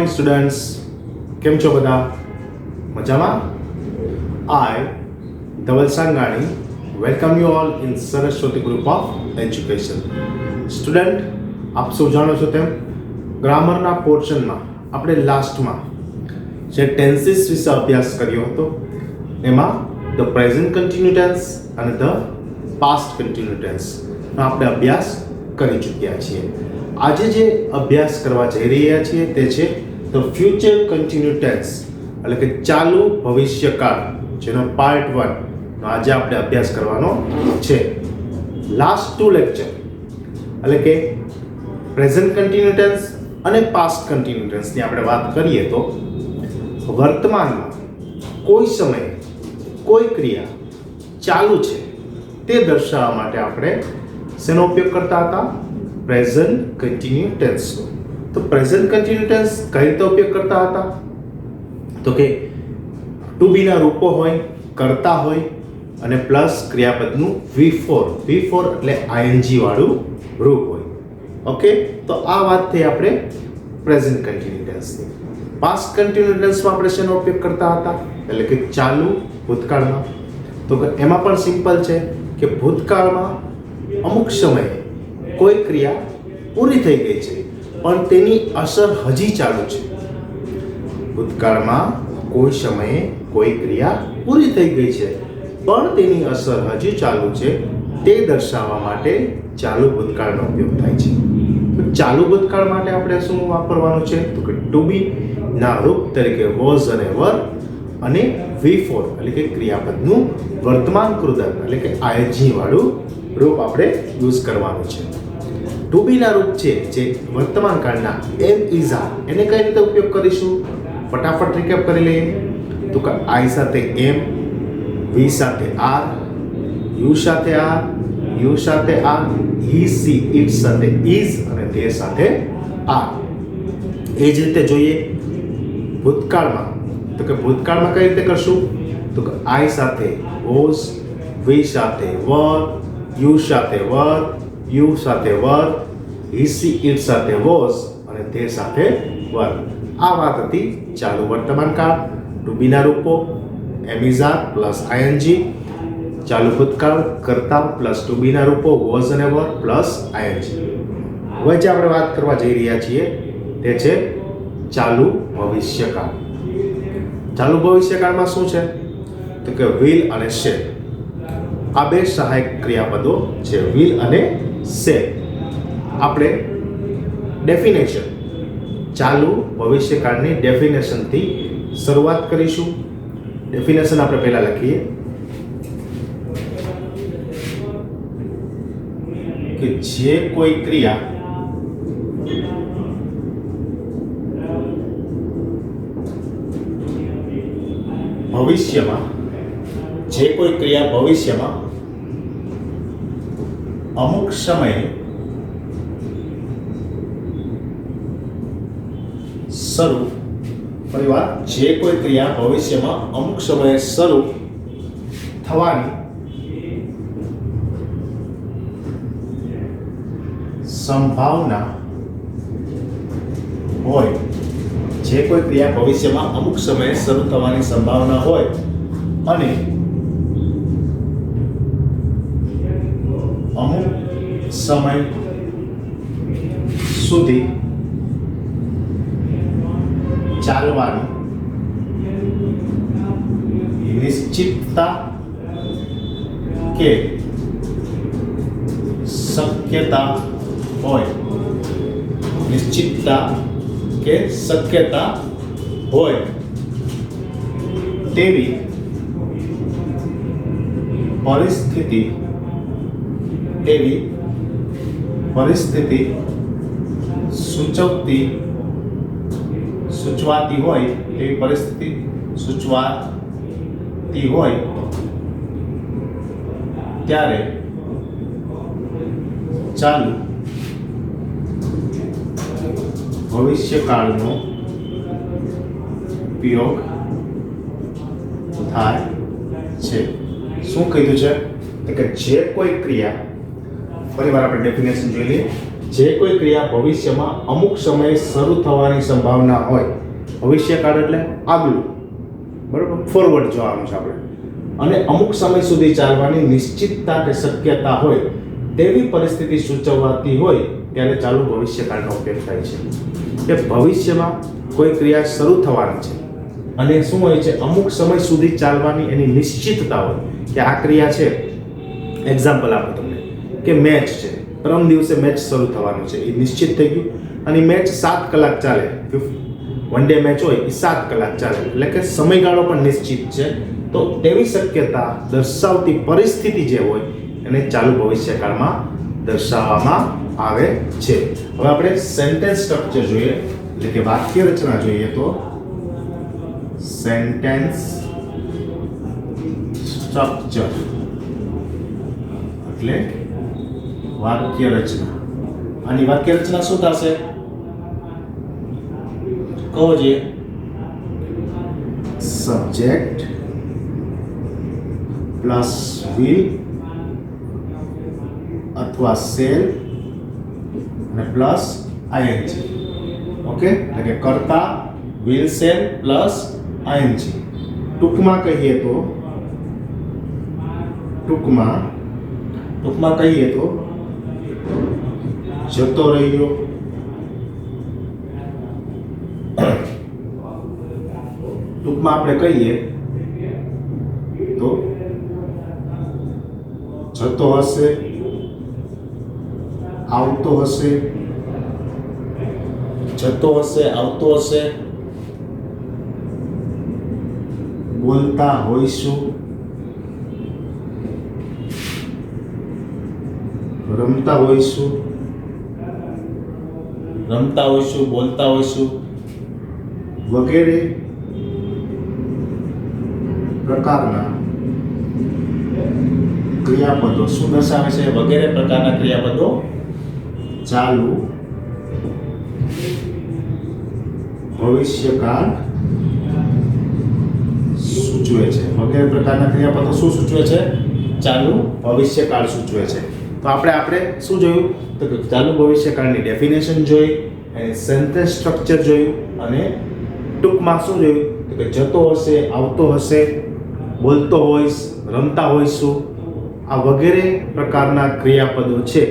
Morning students, કેમ છો બધા? મજામાં? I Dhaval Sangani welcome you all in Saraswati group of education. Student, આપ સૌ જાણો છો તેમ ગ્રામરના પોર્શનમાં આપણે લાસ્ટમાં જે ટેન્સીસ વિશે અભ્યાસ કર્યો હતો એમાં ધ પ્રેઝન્ટ કન્ટિન્યુ ટેન્સ અને ધ પાસ્ટ કન્ટિન્યુ ટેન્સનો આપણે અભ્યાસ કરી ચૂક્યા છીએ. આજે જે અભ્યાસ કરવા જઈ રહ્યા છીએ તે છે ધ ફ્યુચર કન્ટિન્યુ ટેન્સ, એટલે કે ચાલુ ભવિષ્યકાળ, જેનો પાર્ટ 1 નો આજે આપણે અભ્યાસ કરવાનો છે. લાસ્ટ 2 લેક્ચર એટલે કે પ્રેઝન્ટ કન્ટિન્યુ ટેન્સ અને પાસ્ટ કન્ટિન્યુ ટેન્સની આપણે વાત કરીએ તો વર્તમાનમાં કોઈ સમયે કોઈ ક્રિયા ચાલુ છે તે દર્શાવવા માટે આપણે શેનો ઉપયોગ કરતા હતા? પ્રેઝન્ટ કન્ટિન્યુ ટેન્સનો. તો પ્રેઝન્ટ કન્ટિન્યુ ટેન્સ કઈ રીતે ઉપયોગ કરતા હતા? તો કે ટુ બી ના રૂપો હોય, કરતા હોય અને પ્લસ ક્રિયાપદનું V4 એટલે ING વાળું રૂપ હોય. ઓકે, તો આ વાત થઈ આપણે પ્રેઝન્ટ કન્ટિન્યુ ટેન્સની. પાસ્ટ કન્ટિન્યુ ટેન્સમાં આપણે શેનો ઉપયોગ કરતા હતા? એટલે કે ચાલુ ભૂતકાળમાં. તો એમાં પણ સિમ્પલ છે કે ભૂતકાળમાં અમુક સમયે કોઈ ક્રિયા પૂરી થઈ ગઈ છે પણ તેની અસર હજી ચાલુ છે. ભૂતકાળમાં કોઈ સમયે કોઈ ક્રિયા પૂરી થઈ ગઈ છે પણ તેની અસર હજી ચાલુ છે તે દર્શાવવા માટે ચાલુ ભૂતકાળનો ઉપયોગ થાય છે. તો ચાલુ ભૂતકાળ માટે આપણે શું વાપરવાનું છે? તો કે ટુ બી ના રૂપ તરીકે વોઝ અને વર અને V4 એટલે કે ક્રિયાપદનું વર્તમાન કૃદંત એટલે કે ING વાળું રૂપ આપણે યુઝ કરવાનું છે. ટુ બી ના રૂપ છે જે વર્તમાન કાળના એમ ઇઝ આર, એને કઈ રીતે ઉપયોગ કરીશું? ફટાફટ રિકેપ કરી લઈએ. તો કે આઈ સાથે એમ, વી સાથે આર, યુ સાથે આર, યુ સાથે આર, હી સી ઇટ સાથે ઇઝ અને તે સાથે આર. એ જ રીતે જોઈએ ભૂતકાળમાં. તો કે ભૂતકાળમાં કઈ રીતે કરશું? તો કે આઈ સાથે વોઝ, વી સાથે વર, યુ સાથે વર, યુ સાથે વર, હી સી ઇટ સાથે વોઝ અને તે સાથે વર. આ વાત હતી ચાલુ વર્તમાન કાળ, ટુ બી ના રૂપો એમ ઇઝ આર પ્લસ ING, ચાલુ ભૂતકાળ કરતા પ્લસ ટુ બી ના રૂપો વોઝ અને વર પ્લસ ING. હવે જે આપણે વાત કરવા જઈ રહ્યા છીએ તે છે ચાલુ ભવિષ્યકાળ. ચાલુ ભવિષ્યકાળમાં શું છે? તો કે વિલ અને શેલ, આ બે સહાયક ક્રિયાપદો છે. વિલ અને શેલ. આપણે ડેફિનેશન, ચાલુ ભવિષ્યકાળની ડેફિનેશનથી શરૂઆત કરીશું. ડેફિનેશન આપણે પહેલા લખીએ કે જે કોઈ ક્રિયા ભવિષ્યમાં અમુક સમયે શરૂ, ફરીવાર, જે કોઈ ક્રિયા ભવિષ્યમાં અમુક સમયે શરૂ થવાની સંભાવના હોય, જે કોઈ ક્રિયા ભવિષ્યમાં અમુક સમયે શરૂ થવાની સંભાવના હોય અને અમુક સમય સુધી ચાલવાની નિશ્ચિતતા કે શક્યતા હોય, નિશ્ચિતતા કે શક્યતા હોય તેવી પરિસ્થિતિ સૂચવાતી હોય ત્યારે ચાલુ ભવિષ્યકાળનો ઉપયોગ થાય છે. શું કીધું છે? કે જે કોઈ ક્રિયા, ફરીવાર આપણે ડેફિનેશન જોઈ લઈએ જે કોઈ ક્રિયા ભવિષ્યમાં અમુક સમયે શરૂ થવાની સંભાવના હોય, ભવિષ્યકાળ એટલે આગલું, બરાબર, ફોરવર્ડ જવાનું છે આપણે, અને અમુક સમય સુધી ચાલવાની નિશ્ચિતતા કે શક્યતા હોય તેવી પરિસ્થિતિ સૂચવવાતી હોય ત્યારે ચાલુ ભવિષ્યકાળનો ઉપયોગ થાય છે. કે ભવિષ્યમાં કોઈ ક્રિયા શરૂ થવાની છે અને શું હોય છે, અમુક સમય સુધી ચાલવાની એની નિશ્ચિતતા હોય કે આ ક્રિયા છે. એક્ઝામ્પલ આપું તમને કે મેચ છે, પરમ દિવસે મેચ શરૂ થવાનું છે, એ નિશ્ચિત થઈ ગયું, અને મેચ 7 કલાક ચાલે, વન ડે મેચ હોય એ 7 કલાક ચાલે, એટલે કે સમયગાળો પણ નિશ્ચિત છે. તો તેવી શક્યતા દર્શાવતી પરિસ્થિતિ જે હોય એને ચાલુ ભવિષ્યકાળમાં દર્શાવવામાં આવે છે. હવે આપણે સેન્ટેન્સ સ્ટ્રક્ચર જોઈએ, એટલે કે વાક્ય રચના જોઈએ. તો સેન્ટેન્સ સ્ટ્રક્ચર એટલે વાક્ય રચના. આની વાક્ય રચના શું થશે કહો જોઈએ. સબ્જેક્ટ પ્લસ will અથવા shall અને પ્લસ ing. ઓકે, એટલે કે કર્તા, will, shall પ્લસ ing. ટૂંકમાં કહીએ તો જતો રહ્યો, ટૂંકમાં આપણે કહીએ તો જતો હશે, આવતો હશે, આવતો હશે, બોલતા હોઈશું, રમતા હોઈશું, બોલતા હોઈશું વગેરે પ્રકારના ક્રિયાપદો શું દર્શાવે છે? વગેરે પ્રકારના ક્રિયાપદો ચાલુ ભવિષ્યકાળ સૂચવે છે. વગેરે પ્રકારના ક્રિયાપદો શું સૂચવે છે? ચાલુ ભવિષ્યકાળ સૂચવે છે. તો આપણે શું જોયું? તો ચાલુ ભવિષ્યકાળની ડેફિનેશન જોઈ, અને સેન્ટેન્સ સ્ટ્રક્ચર જોયું, અને ટૂંકમાં શું જોયું? તો કે જતો હશે, આવતો હશે, બોલતો હોઈશ, રમતા હોઈશું, આ વગેરે પ્રકારના ક્રિયાપદો છે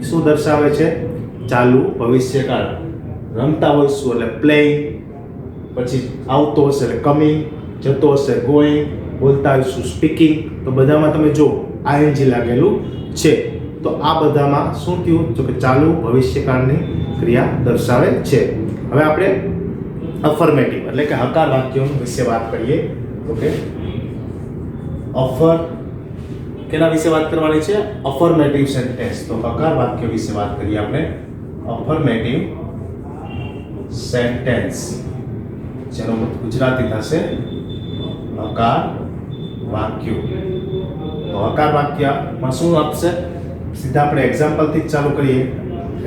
શું દર્શાવે છે? ચાલુ ભવિષ્યકાળ. રમતા હોઈશું એટલે પ્લેઇંગ, પછી આવતો હશે એટલે કમિંગ, જતો હશે ગોઈંગ, બોલતા હોઈશું સ્પીકિંગ. તો બધામાં તમે જો ing લાગેલું છે. તો આ બધામાં શું થયું? તો કે ચાલુ ભવિષ્યકાળની ક્રિયા દર્શાવે છે. હવે આપણે અફર્મેટિવ એટલે કે હકાર વાક્યો વિશે વાત કરીએ. ઓકે, કેના વિશે વાત કરવાની છે? Affirmative sentence. તો હકાર વાક્ય વિશે વાત કરીએ આપણે. અફર્મેટિવ સેન્ટેન્સ, જેનો ગુજરાતી થશે હકાર વાક્યો. તો હકાર વાક્યમાં શું આપશે? સીધા આપણે એક્ઝામ્પલથી જ ચાલુ કરીએ.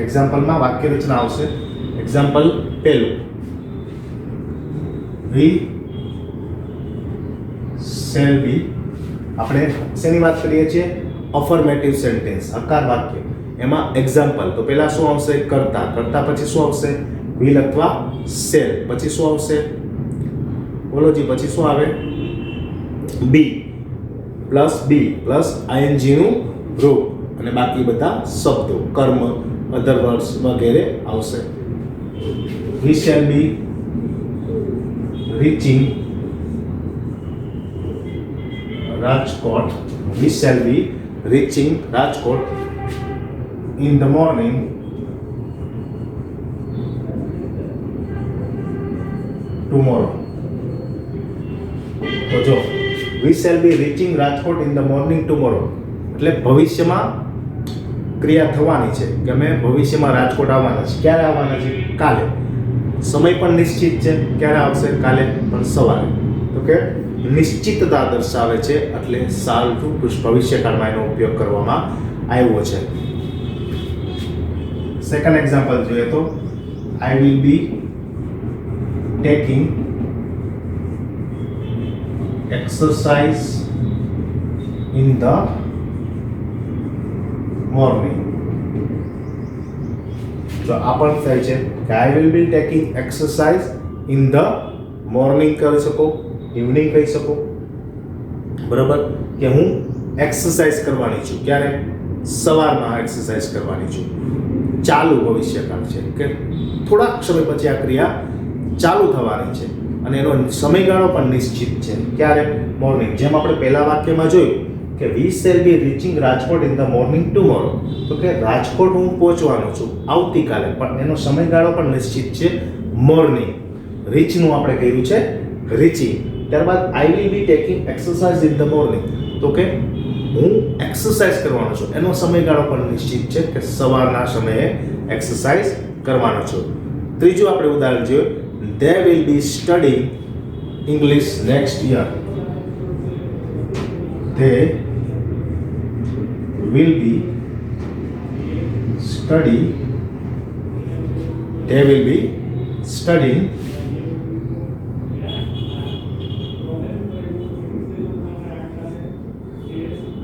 એક્ઝામ્પલમાં વાક્ય રચના આવશે. એક્ઝામ્પલ પહેલું, વી શેલ બી. આપણે શેની વાત કરીએ છીએ? અફર્મેટિવ સેન્ટેન્સ, હકાર વાક્ય. એમાં એક્ઝામ્પલ તો પહેલા શું આવશે? કર્તા. કર્તા પછી શું આવશે? વિલ અથવા શેલ. પછી શું આવશે? બોલો જી, પછી શું આવે? બી પ્લસ ing નું રૂપ, અને બાકી બધા શબ્દો, કર્મ, અધર વર્ડ્સ વગેરે આવશે. વી shall be reaching Rajkot. V shall be reaching Rajkot in the morning tomorrow. તો જો we shall be reaching Rajkot in the morning tomorrow એટલે ભવિષ્યમાં ક્રિયા થવાની છે કે અમે ભવિષ્યમાં રાજકોટ આવવાના છે. ક્યારે આવવાના છે? કાલે. સમય પણ નિશ્ચિત છે. ક્યારે આવશે? કાલે, પણ સવારે. તો કે નિશ્ચિતતા દર્શાવે છે, એટલે ચાલુ ભવિષ્યકાળમાં એનો ઉપયોગ કરવામાં આવ્યો છે. સેકન્ડ એક્ઝામ્પલ જોઈએ તો, I will be taking exercise in the morning. જો આ પણ થાય છે કે આઈ will be taking exercise in the morning કરી શકો, ઇવનિંગ કહી શકો, બરાબર, કે હું એક્સરસાઇઝ કરવાની છું. ક્યારે? સવારમાં એક્સરસાઇઝ કરવાની છું. ચાલુ ભવિષ્યકાળ છે કે થોડાક સમય પછી આ ક્રિયા ચાલુ થવાની છે અને એનો સમયગાળો પણ નિશ્ચિત છે. ક્યારે? મોર્નિંગ. જેમ આપણે પહેલા વાક્યમાં જોયું કે વી shall be reaching Rajkot in the morning tomorrow, તો કે રાજકોટ હું પહોંચવાનો છું આવતીકાલે, પણ એનો સમયગાળો પણ નિશ્ચિત છે, મોર્નિંગ. રીચનું આપણે કહ્યું છે રીચિંગ. ત્યારબાદ આઈ will be taking exercise in the morning, તો કે હું એક્સરસાઇઝ કરવાનો છું, એનો સમયગાળો પણ નિશ્ચિત છે કે સવારના સમયે એક્સરસાઇઝ કરવાનો છું. ત્રીજું આપણે ઉદાહરણ જોયું, they will be studying English next year. They will be studying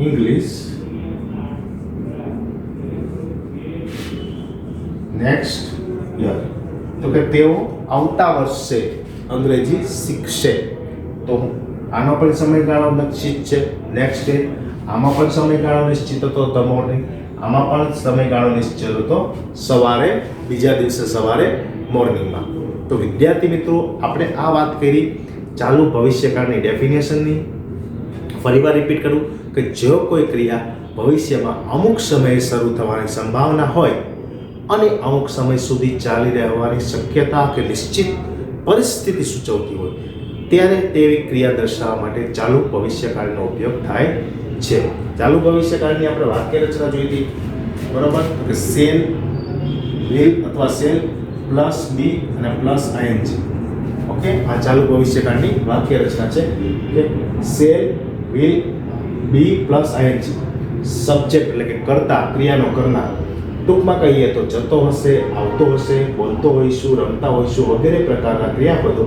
English next year. તો કે તેઓ આવતા વર્ષે અંગ્રેજી શીખશે. તો આનો પણ સમયગાળો નિશ્ચિત છે, નેક્સ્ટ ડે. આમાં પણ સમયગાળો નિશ્ચિત હતો, ધ મોર્નિંગ. આમાં પણ સમયગાળો નિશ્ચિત હતો, સવારે, બીજા દિવસે સવારે, મોર્નિંગમાં. તો વિદ્યાર્થી મિત્રો, આપણે આ વાત કરી ચાલુ ભવિષ્યકાળની ડેફિનેશનની. ફરીવાર રિપીટ કરું કે જો કોઈ ક્રિયા ભવિષ્યમાં અમુક સમયે શરૂ થવાની સંભાવના હોય અને અમુક સમય સુધી ચાલી રહેવાની શક્યતા કે નિશ્ચિત પરિસ્થિતિ સૂચવતી હોય ત્યારે તેવી ક્રિયા દર્શાવવા માટે ચાલુ ભવિષ્યકાળનો ઉપયોગ થાય છે. ચાલુ ભવિષ્યકાળની આપણે વાક્ય રચના જોઈ હતી, બરાબર, કે સેલ, વિલ અથવા સેલ પ્લસ બી અને પ્લસ આઈએનજી. ઓકે, આ ચાલુ ભવિષ્યકાળની વાક્ય રચના છે કે shall, will, be plus ING. Subject એટલે કે કર્તા, ક્રિયાનો કરનાર. ટૂંકમાં કહીએ તો જતો હશે, આવતો હશે, બોલતો હોઈશું, રમતા હોઈશું વગેરે પ્રકારના ક્રિયાપદો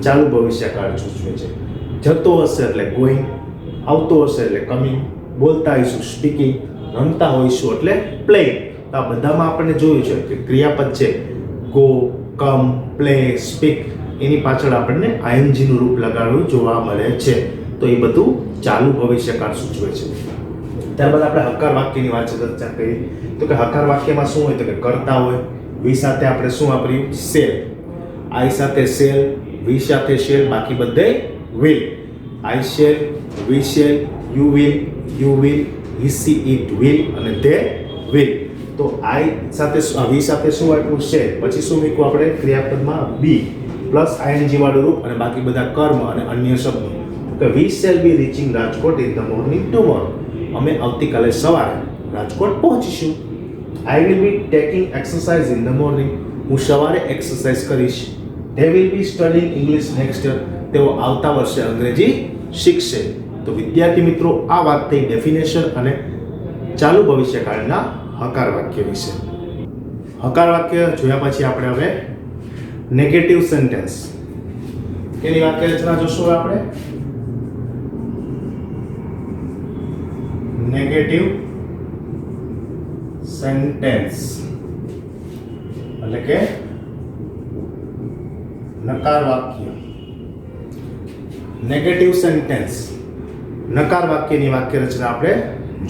ચાલુ ભવિષ્યકાળ સૂચવે છે. જતો હશે એટલે ગોઈંગ, આવતો હશે એટલે કમિંગ, બોલતા હોઈશું સ્પીકિંગ, રમતા હોઈશું એટલે પ્લેઇંગ. તો આ બધામાં આપણને જોયું છે કે ક્રિયાપદ છે ગો, કમ, પ્લે, સ્પીક, એની પાછળ આપણને આઈએનજીનું રૂપ લગાડવું જોવા મળે છે. તો એ બધું ચાલુ ભવિષ્યકાળ સૂચવે છે. ત્યારબાદ આપણે હકાર વાક્યની વાત ચર્ચા કરી. તો કે હકાર વાક્યમાં શું હોય? તો કે કર્તા હોય. વી સાથે આપણે શું વાપર્યું? સેલ. આઈ સાથે સેલ, વી સાથે શેલ, બાકી બધે will. I shell, we shall, you will, he she it will અને તે વિલ. તો આઈ સાથે વી સાથે શું આપ્યું? શેલ. પછી શું મૂક્યું આપણે ક્રિયાપદમાં? બી પ્લસ આઈએનજી વાળું રૂપ અને બાકી બધા કર્મ અને અન્ય શબ્દો. તો we shall be reaching Rajkot in the morning tomorrow. અમે આવતીકાલે સવારે રાજકોટ પહોંચીશું. I will be taking exercise in the morning. હું સવારે એક્સરસાઇઝ કરીશ. They will be studying English next year. તેઓ આવતા વર્ષે અંગ્રેજી શીખશે. તો વિદ્યાર્થી મિત્રો, આ વાત થઈ ડેફિનેશન અને ચાલુ ભવિષ્યકાળના હકાર વાક્ય વિશે. હકાર વાક્ય જોયા પછી આપણે હવે નેગેટિવ સેન્ટેન્સ એની વાક્ય રચના જોશું. આપણે નેગેટિવ સેન્ટેન્સ એટલે કે નકાર વાક્ય. નેગેટિવ સેન્ટેન્સ નકાર વાક્યની વાક્ય રચના આપણે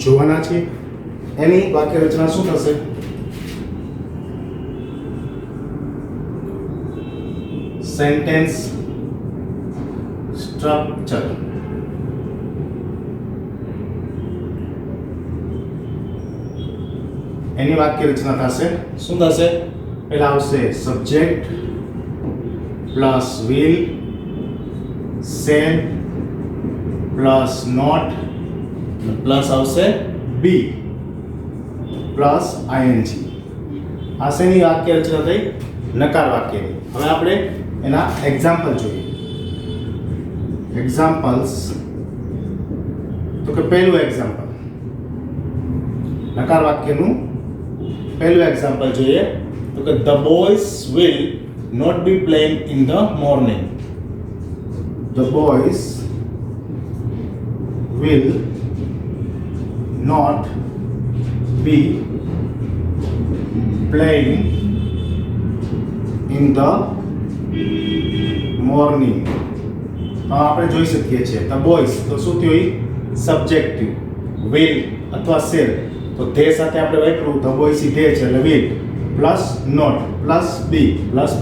જોવાના છીએ. એની વાક્ય રચના શું થશે? Sentence structure. એની વાક્ય રચના થશે શું થશે? પહેલા આવશે subject plus will, shall plus not plus આવશે બી પ્લસ આઈએનજી. આ શેની વાક્ય રચના થઈ? નકાર વાક્યની. હવે આપણે એના એક્ઝામ્પલ જોઈએ. એક્ઝામ્પલ્સ તો કે પહેલું એક્ઝામ્પલ નકાર વાક્યનું પહેલું એક્ઝામ્પલ જોઈએ તો કે the boys will not be playing in the morning. The boys will not be playing in the morning. આપણે જોઈ શકીએ છીએ ધ બોયઝ, તો શું થયું? સબ્જેક્ટિવ. વિલ અથવા શેલ, તો ધે સાથે આપણે વાપર્યું ધ બોયઝ ધે છે એટલે will plus not plus be plus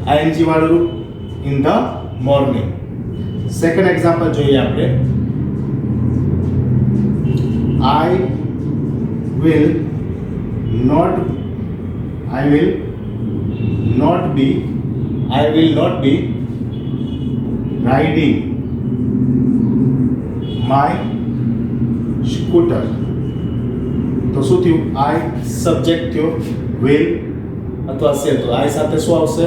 ING વાળું રૂપ in the morning. Second example જોઈએ આપણે. I will not be riding my scooter. તો શું થયું? I સબ્જેક્ટ થયો, will અથવા શેલ. તો I સાથે શું આવશે?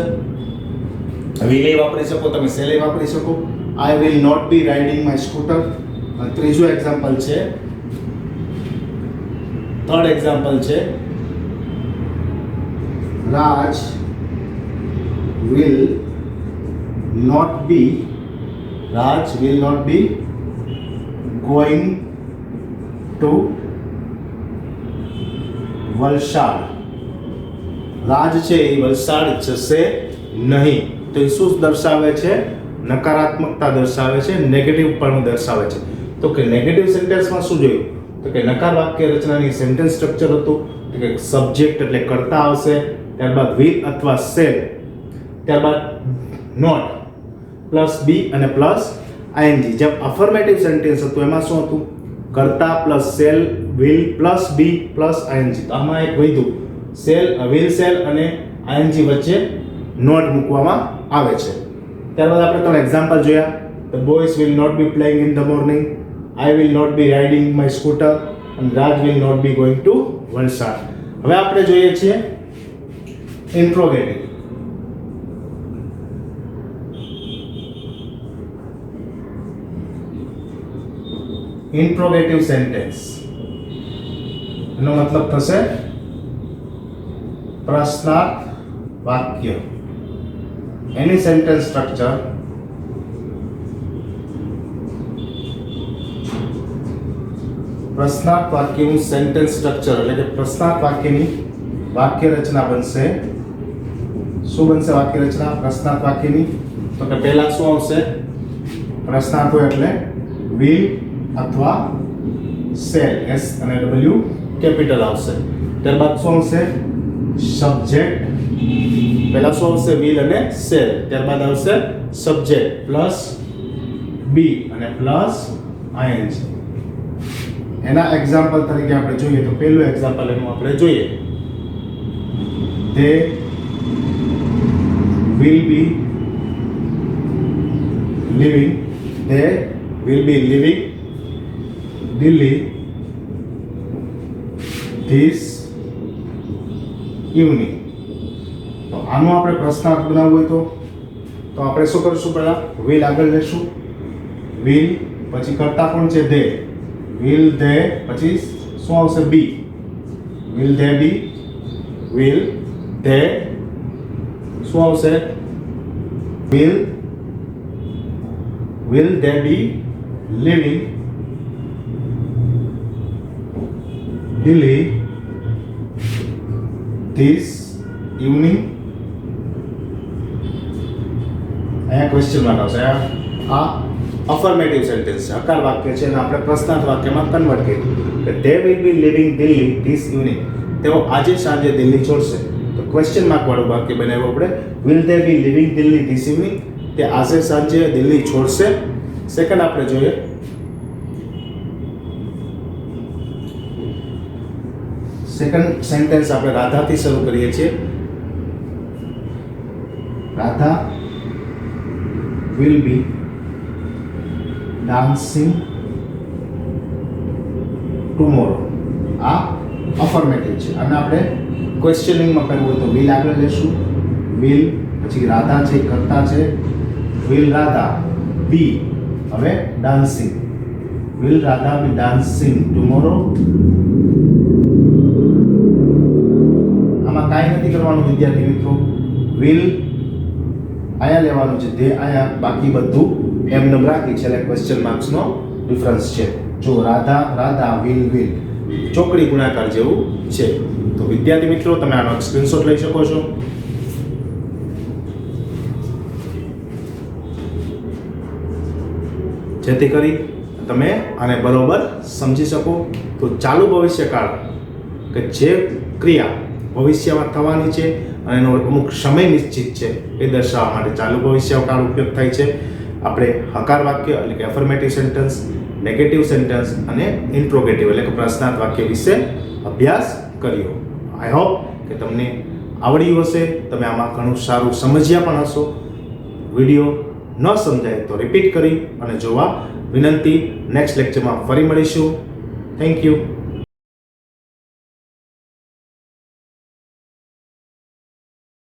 will એ વાપરી શકો તમે, શેલ એ વાપરી શકો. I will not be riding my scooter. અને ત્રીજું એક્ઝામ્પલ છે, થર્ડ એક્ઝામ્પલ છે, Raj will not be going to Valsad. Raj છે એ વલસાડ જશે નહીં. તો એ શું દર્શાવે છે? નકારાત્મકતા દર્શાવે છે, નેગેટિવ પણ દર્શાવે છે. તો કે નેગેટિવ સેન્ટેન્સમાં શું જોયું? તો કે નકાર વાક્ય રચનાની સેન્ટેન્સ સ્ટ્રક્ચર હતું કે સબ્જેક્ટ એટલે કર્તા આવશે, ત્યારબાદ વિલ અથવા શેલ, ત્યારબાદ નોટ પ્લસ બી અને પ્લસ આઈએનજી. જેમ અફર્મેટિવ સેન્ટેન્સ હતું એમાં શું હતું? કર્તા plus shall, will plus be plus ING. તો આમાં એક વધ્યું શેલ, વિલ શેલ અને આઈએનજી વચ્ચે નોટ મૂકવામાં આવે છે. ત્યારબાદ આપણે ત્રણ એક્ઝામ્પલ જોયા. The boys will not be playing in the morning, I will not be riding my scooter, and Raj will not be going to Valsad. હવે આપણે જોઈએ છીએ ઇન્ટ્રોગેટિવ. ઇન્ટ્રોગેટિવ સેન્ટેન્સ એનો મતલબ થશે પ્રશ્નાર્થ વાક્ય. એની સેન્ટેન્સ સ્ટ્રક્ચર પ્રશ્નાર્થ વાક્યનું સેન્ટેન્સ સ્ટ્રક્ચર એટલે કે પ્રશ્નાર્થ વાક્યની વાક્ય રચના બનશે. શું બનશે વાક્ય રચના પ્રશ્નાર્થ વાક્યની? તો કે પહેલા શું આવશે? પ્રશ્નાર્થ હોય એટલે વિલ અથવા શેલ, એસ અને ડબલ્યુ કેપિટલ આવશે. ત્યારબાદ શું આવશે? સબ્જેક્ટ. પહેલા શું આવશે? વિલ અને શેલ. ત્યારબાદ આવશે સબ્જેક્ટ પ્લસ બી અને પ્લસ આઈએનજી. એના એક્ઝામ્પલ તરીકે આપણે જોઈએ તો પહેલું એક્ઝામ્પલ એનું આપણે જોઈએ. They will be living Delhi this evening. તો આનો આપણે પ્રશ્નાર્થ બનાવવો હોય તો આપણે શું કરીશું? પહેલા will આગળ લેશું, will પછી કરતા કોણ છે? they. will they પછી શું આવશે? be. will they be, will they શું આવશે? will they be living Delhi this evening? અહીંયા ક્વેશ્ચન માર્ક આવશે. આ અફર્મેટિવ સેન્ટેન્સ છે, હકાર વાક્ય છે અને આપણે પ્રશ્નાર્થ વાક્યમાં કન્વર્ટ કર્યું કે they will be living Delhi this evening. તેઓ આજે સાંજે દિલ્હી છોડશે. તો ક્વેશ્ચન માર્ક વાળું વાક્ય બનાવ્યું આપણે. will they be living Delhi this evening? તે આજે સાંજે દિલ્હી છોડશે. સેકન્ડ આપણે જોઈએ. સેકન્ડ સેન્ટેન્સ આપણે રાધાથી શરૂ કરીએ છીએ. Radha will be dancing tomorrow. આ અફર્મેટિવ છે અને આપણે ક્વેશ્ચનિંગમાં કરવું હોય તો વિલ આગળ લેશું, વિલ પછી રાધા છે કરતા છે, વિલ રાધા બી હવે dancing, will Radha be dancing tomorrow. આમાં કાંઈ નથી કરવાનું વિદ્યાર્થી મિત્રો, વિલ આયા લેવાનું છે, તે આયા, બાકી બધું એમને રાખી છે એટલે ક્વેશ્ચન માર્ક્સનો ડિફરન્સ છે. જો રાધા રાધા વિલ વિલ ચોકડી ગુણાકાર જેવું છે. તો વિદ્યાર્થી મિત્રો તમે આનો સ્ક્રીનશોટ લઈ શકો છો. જેથી કરી તમે આને બરોબર સમજી શકો. તો ચાલુ ભવિષ્યકાળ કે જે ક્રિયા ભવિષ્યમાં થવાની છે અને એનો અમુક સમય નિશ્ચિત છે એ દર્શાવવા માટે ચાલુ ભવિષ્યકાળ ઉપયોગ થાય છે. આપણે હકાર વાક્ય એટલે કે એફર્મેટિવ સેન્ટેન્સ, નેગેટિવ સેન્ટેન્સ અને ઇન્ટ્રોગેટિવ એટલે કે પ્રશ્નાર્થ વાક્ય વિશે અભ્યાસ કર્યો. આઈ હોપ કે તમને આવડ્યું હશે, તમે આમાં ઘણું સારું સમજ્યા પણ હશો. વિડીયો ન સમજાય તો રિપીટ કરી અને જોવા વિનંતી. નેક્સ્ટ લેક્ચરમાં ફરી મળીશું. Thank you.